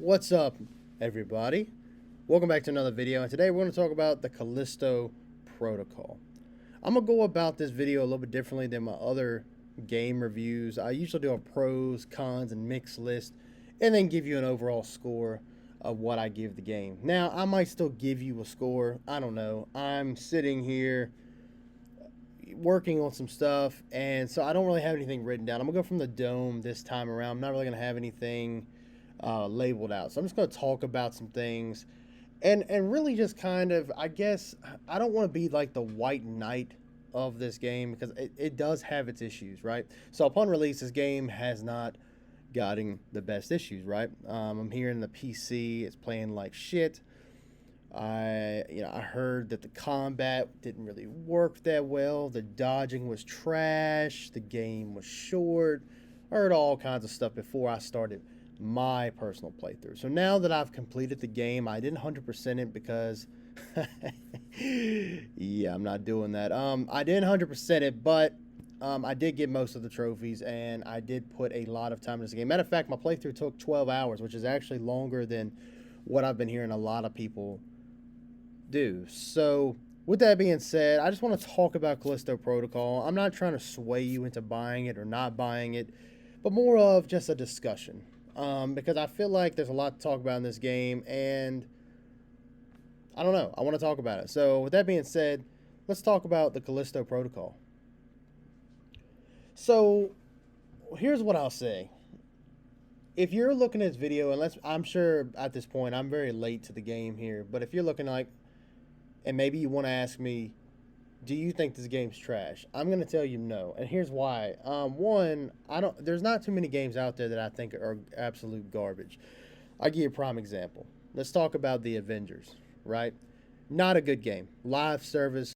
What's up, everybody? Welcome back to another video, and today we're going to talk about the Callisto protocol. I'm going to go about this video a little bit differently than my other game reviews. I usually do a pros, cons, and mixed list, and then give you an overall score of what I give the game. Now, I might still give you a score. I don't know. I'm sitting here working on some stuff, and so I don't really have anything written down. I'm going to go from the dome this time around. I'm not really going to have anything labeled out. So I'm just going to talk about some things and really just kind of, I guess, I don't want to be like the white knight of this game because it does have its issues, right? So upon release, this game has not gotten the best issues, right? I'm hearing the PC is playing like shit. I heard that the combat didn't really work that well. The dodging was trash. The game was short. I heard all kinds of stuff before I started my personal playthrough. So now that I've completed the game, I didn't 100% it because yeah, I'm not doing that. I didn't 100% it, but I did get most of the trophies and I did put a lot of time in this game. Matter of fact, my playthrough took 12 hours, which is actually longer than what I've been hearing a lot of people do. So, with that being said, I just want to talk about Callisto Protocol. I'm not trying to sway you into buying it or not buying it, but more of just a discussion. Because I feel like there's a lot to talk about in this game, and I don't know. I want to talk about it. So, with that being said, let's talk about the Callisto Protocol. So, here's what I'll say. If you're looking at this video, and I'm sure at this point I'm very late to the game here, but if you're looking like, and maybe you want to ask me, do you think this game's trash? I'm going to tell you no, and here's why. One, I don't. There's not too many games out there that I think are absolute garbage. I'll give you a prime example. Let's talk about the Avengers, right? Not a good game. Live service.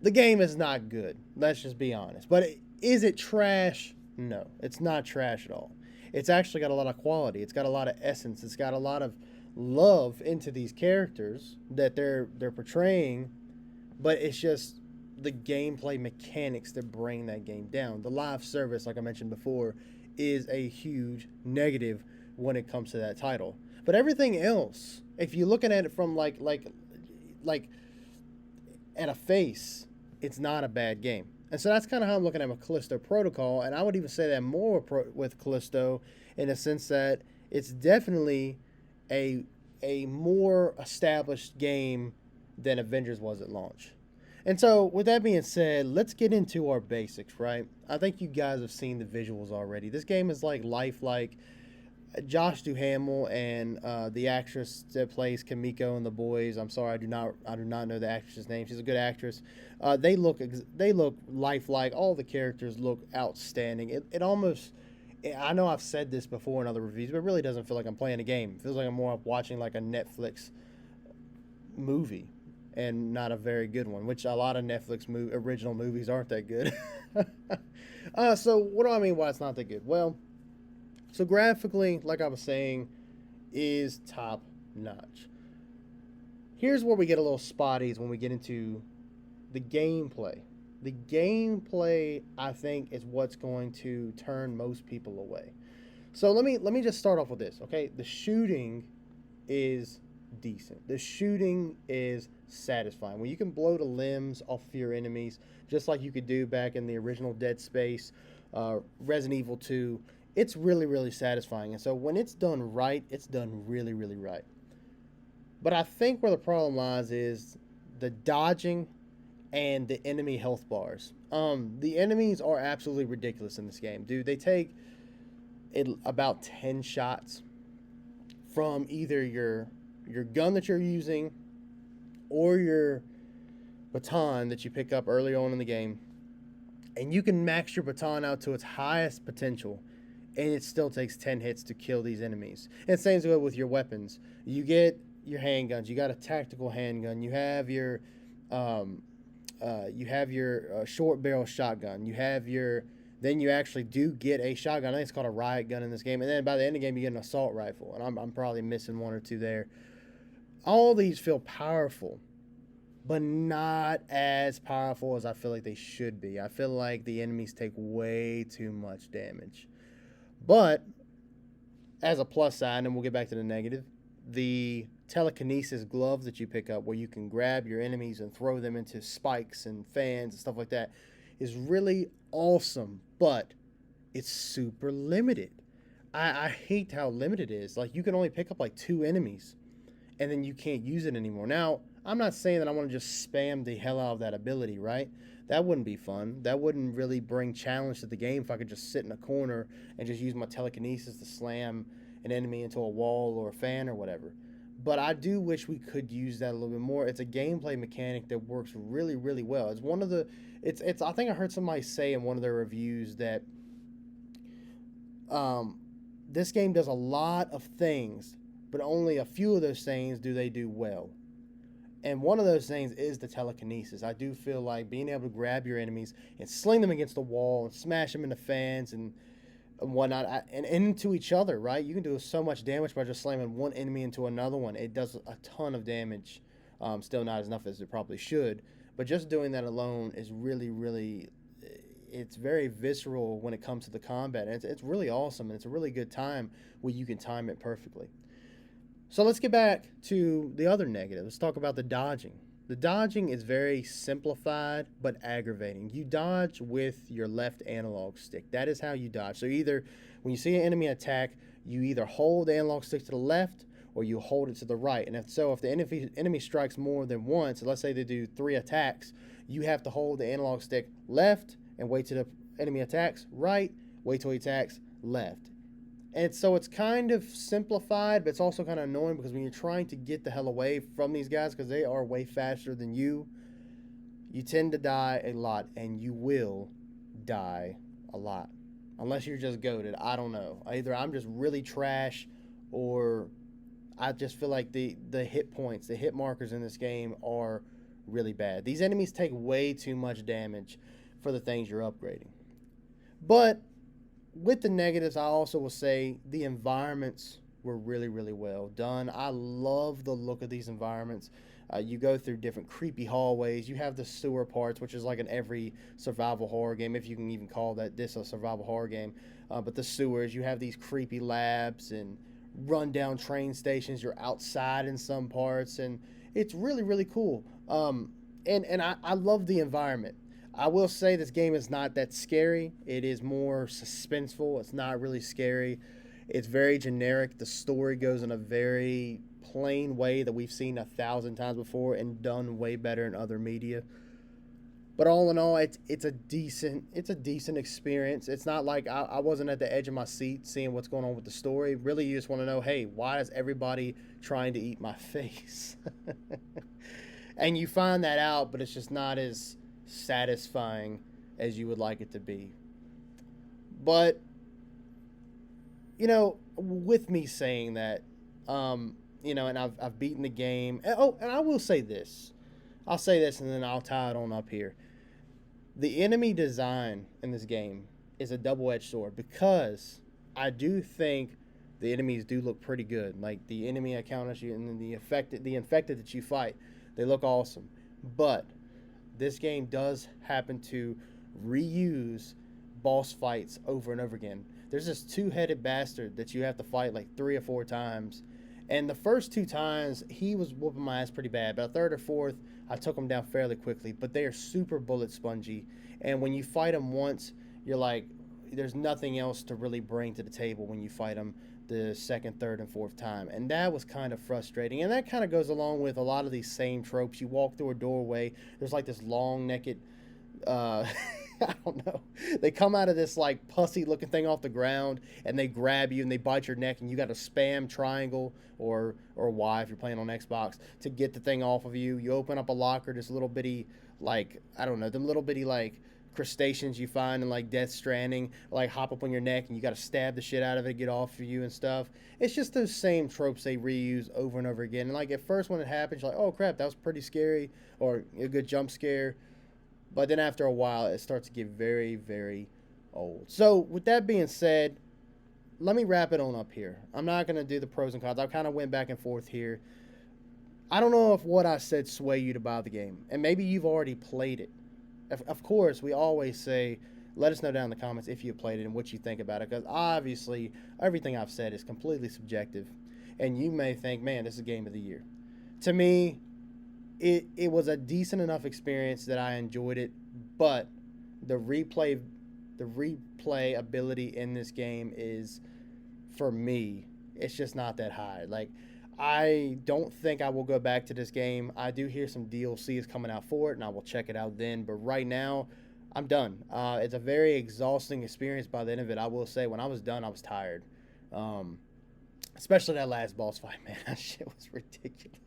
The game is not good. Let's just be honest. But is it trash? No, it's not trash at all. It's actually got a lot of quality. It's got a lot of essence. It's got a lot of love into these characters that they're portraying, but it's just the gameplay mechanics that bring that game down. The live service, like I mentioned before, is a huge negative when it comes to that title. But everything else, if you're looking at it from like at a face, it's not a bad game. And so that's kind of how I'm looking at Callisto Protocol, and I would even say that more with Callisto in the sense that it's definitely a more established game than Avengers was at launch. And so, with that being said, let's get into our basics, right? I think you guys have seen the visuals already. This game is like lifelike. Josh Duhamel and the actress that plays Kamiko in The Boys. I'm sorry, I do not know the actress's name. She's a good actress. They look lifelike. All the characters look outstanding. It almost, I know I've said this before in other reviews, but it really doesn't feel like I'm playing a game. It feels like I'm more watching like a Netflix movie, and not a very good one. Which a lot of Netflix original movies aren't that good. So what do I mean why it's not that good? Well. So graphically, like I was saying, is top notch. Here's where we get a little spotties when we get into the gameplay. The gameplay, I think, is what's going to turn most people away. So let me just start off with this, okay? The shooting is decent. The shooting is satisfying. When you can blow the limbs off of your enemies, just like you could do back in the original Dead Space, Resident Evil 2, it's really, really satisfying. And so when it's done right, it's done really, really right. But I think where the problem lies is the dodging and the enemy health bars. The enemies are absolutely ridiculous in this game, dude. They take about 10 shots from either your gun that you're using or your baton that you pick up early on in the game, and you can max your baton out to its highest potential, and it still takes 10 hits to kill these enemies. And same's good with your weapons. You get your handguns. You got a tactical handgun. You have your short barrel shotgun. Then you actually do get a shotgun. I think it's called a riot gun in this game. And then by the end of the game, you get an assault rifle. And I'm probably missing one or two there. All these feel powerful, but not as powerful as I feel like they should be. I feel like the enemies take way too much damage. But as a plus side, and we'll get back to the negative, the telekinesis gloves that you pick up where you can grab your enemies and throw them into spikes and fans and stuff like that is really awesome, but it's super limited. I hate how limited it is. Like, you can only pick up like 2 enemies and then you can't use it anymore. Now, I'm not saying that I want to just spam the hell out of that ability, right? That wouldn't be fun. That wouldn't really bring challenge to the game if I could just sit in a corner and just use my telekinesis to slam an enemy into a wall or a fan or whatever. But I do wish we could use that a little bit more. It's a gameplay mechanic that works really, really well. It's one of the, it's. I think I heard somebody say in one of their reviews that this game does a lot of things, but only a few of those things do they do well. And one of those things is the telekinesis. I do feel like being able to grab your enemies and sling them against the wall and smash them into fans and whatnot, and into each other, right? You can do so much damage by just slamming one enemy into another one. It does a ton of damage. Still not as enough as it probably should, but just doing that alone is really, really, it's very visceral when it comes to the combat. And it's really awesome, and it's a really good time where you can time it perfectly. So let's get back to the other negative. Let's talk about the dodging. The dodging is very simplified but aggravating. You dodge with your left analog stick. That is how you dodge. So either when you see an enemy attack, you either hold the analog stick to the left or you hold it to the right. And if the enemy strikes more than once, let's say they do 3 attacks, you have to hold the analog stick left and wait till the enemy attacks right, wait till he attacks left. And so it's kind of simplified, but it's also kind of annoying because when you're trying to get the hell away from these guys, because they are way faster than you tend to die a lot, and you will die a lot. Unless you're just goated. I don't know. Either I'm just really trash, or I just feel like the hit points, the hit markers in this game are really bad. These enemies take way too much damage for the things you're upgrading. But with the negatives, I also will say the environments were really, really well done. I love the look of these environments. You go through different creepy hallways. You have the sewer parts, which is like in every survival horror game, if you can even call this a survival horror game. But the sewers, you have these creepy labs and rundown train stations. You're outside in some parts, and it's really, really cool. And I love the environment. I will say this game is not that scary. It is more suspenseful. It's not really scary. It's very generic. The story goes in a very plain way that we've seen 1,000 times before and done way better in other media. But all in all, it's a decent experience. It's not like I wasn't at the edge of my seat seeing what's going on with the story. Really, you just want to know, hey, why is everybody trying to eat my face? And you find that out, but it's just not as satisfying as you would like it to be. But with me saying that, and I've beaten the game. And I will say this. I'll say this and then I'll tie it on up here. The enemy design in this game is a double-edged sword, because I do think the enemies do look pretty good. Like the enemy encounters you and then the infected that you fight, they look awesome. But this game does happen to reuse boss fights over and over again. There's this 2-headed bastard that you have to fight like 3 or 4 times. And the first 2 times, he was whooping my ass pretty bad. But a third or fourth, I took him down fairly quickly. But they are super bullet spongy. And when you fight them once, you're like, there's nothing else to really bring to the table when you fight them the second, third, and fourth time. And that was kind of frustrating. And that kind of goes along with a lot of these same tropes. You walk through a doorway, there's like this long-necked, I don't know. They come out of this like pussy-looking thing off the ground, and they grab you and they bite your neck, and you got to spam triangle or Y if you're playing on Xbox to get the thing off of you. You open up a locker, this little bitty like, I don't know, them little bitty like crustaceans you find in like Death Stranding like hop up on your neck, and you got to stab the shit out of it, get off of you and stuff. It's just those same tropes they reuse over and over again. And like at first when it happens, you're like, oh crap, that was pretty scary, or a good jump scare. But then after a while, it starts to get very, very old. So with that being said, let me wrap it on up here. I'm not going to do the pros and cons. I kind of went back and forth here. I don't know if what I said sway you to buy the game. And maybe you've already played it. Of course, we always say Let us know down in the comments if you played it and what you think about it, because obviously everything I've said is completely subjective, and you may think, man, this is game of the year. To me, it was a decent enough experience that I enjoyed it, but the replay ability in this game is, for me, it's just not that high. Like, I don't think I will go back to this game. I do hear some DLC is coming out for it, and I will check it out then. But right now, I'm done. It's a very exhausting experience by the end of it. I will say, when I was done, I was tired. Um, Especially that last boss fight, man. That shit was ridiculous.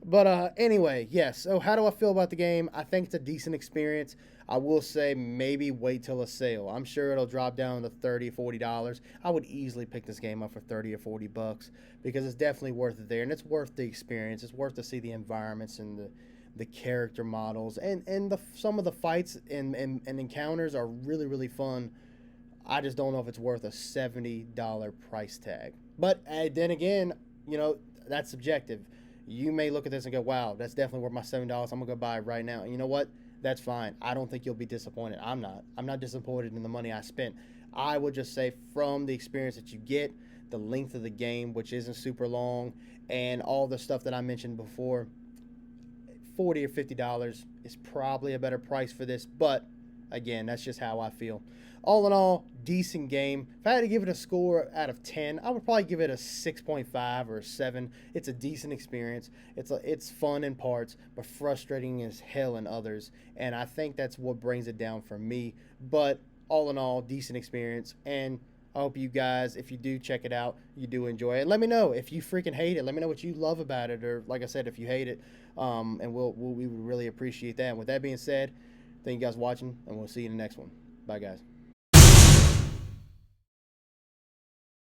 But anyway, yes. So how do I feel about the game? I think it's a decent experience. I will say maybe wait till a sale. I'm sure it'll drop down to $30, $40. I would easily pick this game up for 30 or $40 because it's definitely worth it there, and it's worth the experience. It's worth to see the environments and the character models, and some of the fights and encounters are really, really fun. I just don't know if it's worth a $70 price tag. But then again, that's subjective. You may look at this and go, wow, that's definitely worth my $7. I'm going to go buy it right now. And you know what? That's fine. I don't think you'll be disappointed. I'm not. I'm not disappointed in the money I spent. I would just say, from the experience that you get, the length of the game, which isn't super long, and all the stuff that I mentioned before, $40 or $50 is probably a better price for this. But again, that's just how I feel. All in all, decent game. If I had to give it a score out of 10, I would probably give it a 6.5 or a 7. It's a decent experience. It's fun in parts, but frustrating as hell in others. And I think that's what brings it down for me. But all in all, decent experience. And I hope you guys, if you do check it out, you do enjoy it. Let me know if you freaking hate it. Let me know what you love about it, or like I said, if you hate it. And we would really appreciate that. And with that being said, thank you guys for watching, and we'll see you in the next one. Bye, guys.